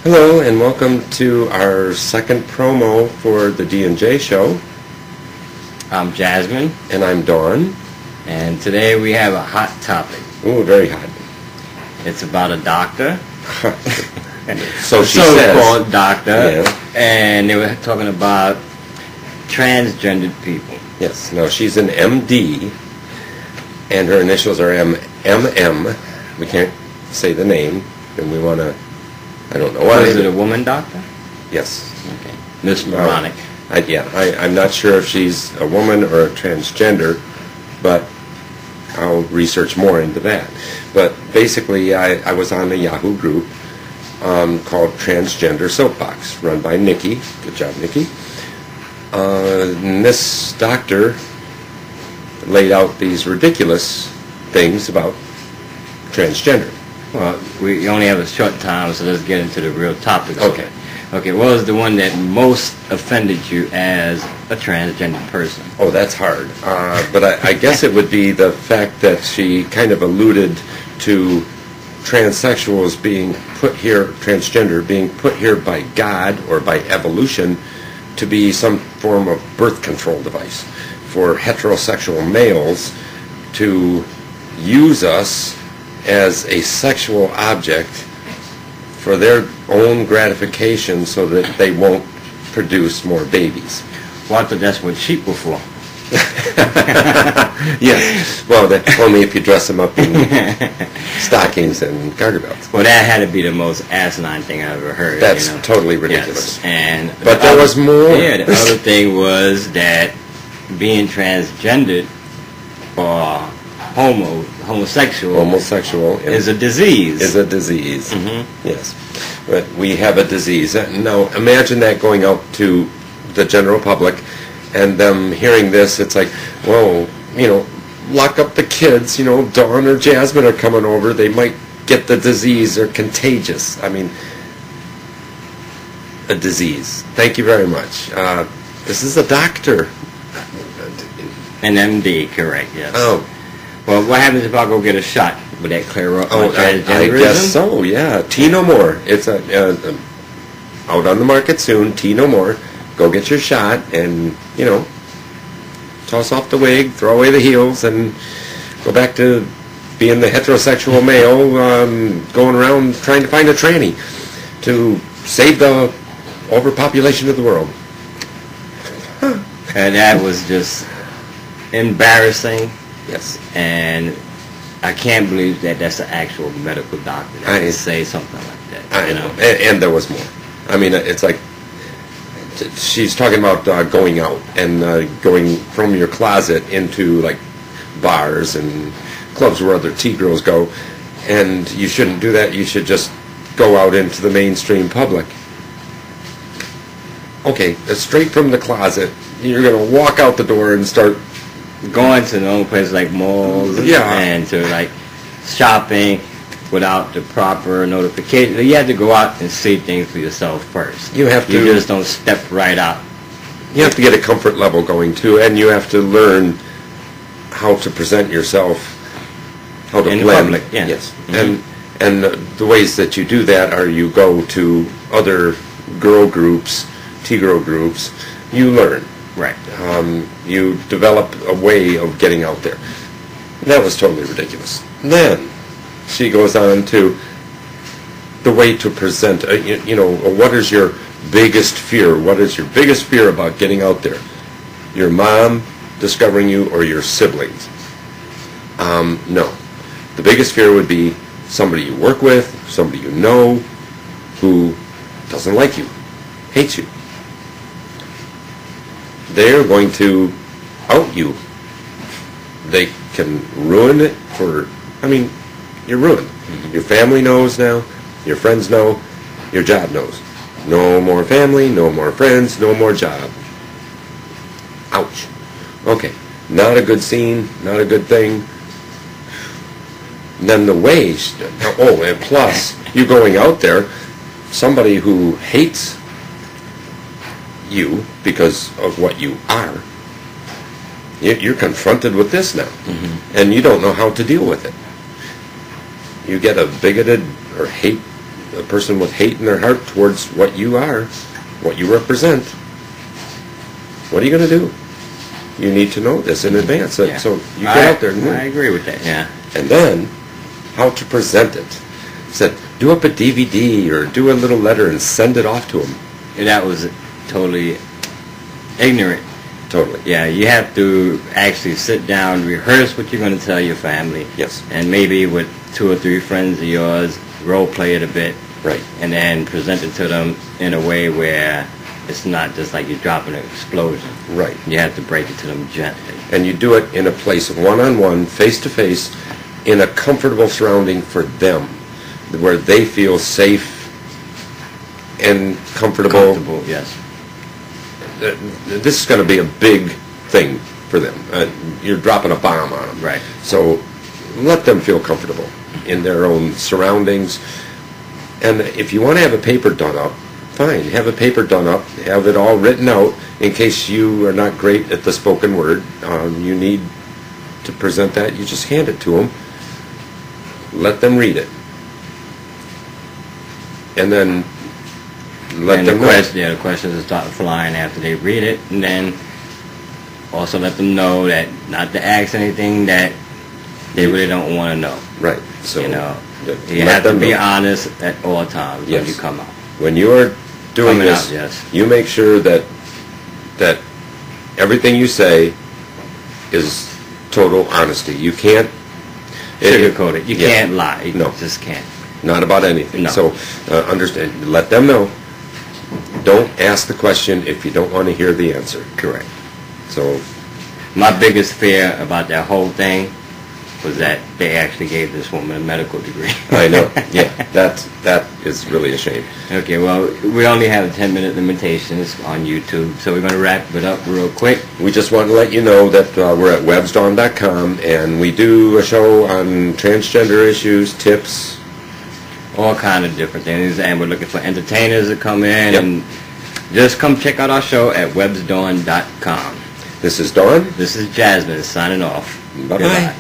Hello and welcome to our second promo for the D&J show. I'm Jasmine. And I'm Dawn. And today we have a hot topic. Ooh, very hot. It's about a doctor. So she says. So-called doctor. Yeah. And they were talking about transgendered people. Yes. No, she's an MD, and her initials are MM. We can't say the name, and we want to. I don't know why. Is it a woman doctor? Yes. Okay. Miss Moronic. I'm not sure if she's a woman or a transgender, but I'll research more into that. But basically, I was on a Yahoo group called Transgender Soapbox, run by Nikki. Good job, Nikki. And this doctor laid out these ridiculous things about transgender. Well, we only have a short time, so let's get into the real topic. Okay. Okay, what was the one that most offended you as a transgender person? Oh, that's hard. But I guess it would be the fact that she kind of alluded to transsexuals being put here, transgender being put here by God or by evolution to be some form of birth control device for heterosexual males to use us as a sexual object for their own gratification so that they won't produce more babies. Well, I thought that's what sheep were for. Yes. Well, only if you dress them up in stockings and garter belts. Well, that had to be the most asinine thing I ever heard. That's totally ridiculous. Yes. But there was more. Yeah, the other thing was that being transgendered or homosexual is a disease. Is a disease. Mm-hmm. Yes. But we have a disease. Now, imagine that going out to the general public and them hearing this. It's like, whoa, lock up the kids. Dawn or Jasmine are coming over. They might get the disease. They're contagious. I mean, a disease. Thank you very much. This is a doctor. An MD, correct, yes. Oh. Well, what happens if I go get a shot? Would that clear up my transgenderism? I guess so, yeah. T no more. It's out on the market soon. T no more. Go get your shot and, toss off the wig, throw away the heels, and go back to being the heterosexual male going around trying to find a tranny to save the overpopulation of the world. Huh. And that was just embarrassing. Yes. And I can't believe that that's an actual medical doctor that would say something like that. I know. And there was more. I mean, it's like she's talking about going out and going from your closet into like bars and clubs where other T-girls go, and you shouldn't do that. You should just go out into the mainstream public. Okay, straight from the closet, you're going to walk out the door and start going to normal places like malls and to like shopping without the proper notification. You have to go out and see things for yourself first. You just don't step right out. You have to get a comfort level going too, and you have to learn how to present yourself, how to in blend. Public, yeah. Yes. Mm-hmm. And the ways that you do that are you go to other girl groups, T-girl groups, you learn. Right. You develop a way of getting out there. That was totally ridiculous. Then she goes on to the way to present. What is your biggest fear? What is your biggest fear about getting out there? Your mom discovering you or your siblings? No. The biggest fear would be somebody you work with, somebody you know, who doesn't like you, hates you. They're going to out you. They can ruin it you're ruined. Mm-hmm. Your family knows now, your friends know, your job knows. No more family, no more friends, no more job. Ouch. Okay, not a good scene, not a good thing. And then the ways, and plus, you going out there, somebody who hates you because of what you are, you're confronted with this now, and you don't know how to deal with it. You get a bigoted or a person with hate in their heart towards what you are, what you represent, what are you going to do? You need to know this in advance. So you get out there and win. I agree with that, yeah. And then, how to present it. Said, do up a DVD or do a little letter and send it off to them. And that was totally ignorant. Totally. Yeah, you have to actually sit down, rehearse what you're going to tell your family. Yes. And maybe with 2 or 3 friends of yours, role play it a bit. Right. And then present it to them in a way where it's not just like you're dropping an explosion. Right. You have to break it to them gently. And you do it in a place one-on-one, face-to-face, in a comfortable surrounding for them, where they feel safe and comfortable. Comfortable, yes. This is going to be a big thing for them. You're dropping a bomb on them. Right. So let them feel comfortable in their own surroundings. And if you want to have a paper done up, fine. Have a paper done up. Have it all written out in case you are not great at the spoken word. You need to present that. You just hand it to them. Let them read it. And then let them know. The questions will start flying after they read it, and then also let them know that not to ask anything that they really don't want to know. Right. So you have to be honest at all times when you come out. When you are doing this, you make sure that everything you say is total honesty. You can't sugarcoat it. You can't lie. You just can't. Not about anything. No. So understand. Let them know. Don't ask the question if you don't want to hear the answer. Correct. So my biggest fear about that whole thing was that they actually gave this woman a medical degree. I know. Yeah, that is really a shame. Okay, well, we only have 10-minute limitations on YouTube, so we're going to wrap it up real quick. We just want to let you know that we're at websdawn.com, and we do a show on transgender issues, tips, all kind of different things, and we're looking for entertainers to come in, and just come check out our show at websdawn.com. This is Dawn. This is Jasmine signing off. Bye-bye. Goodbye.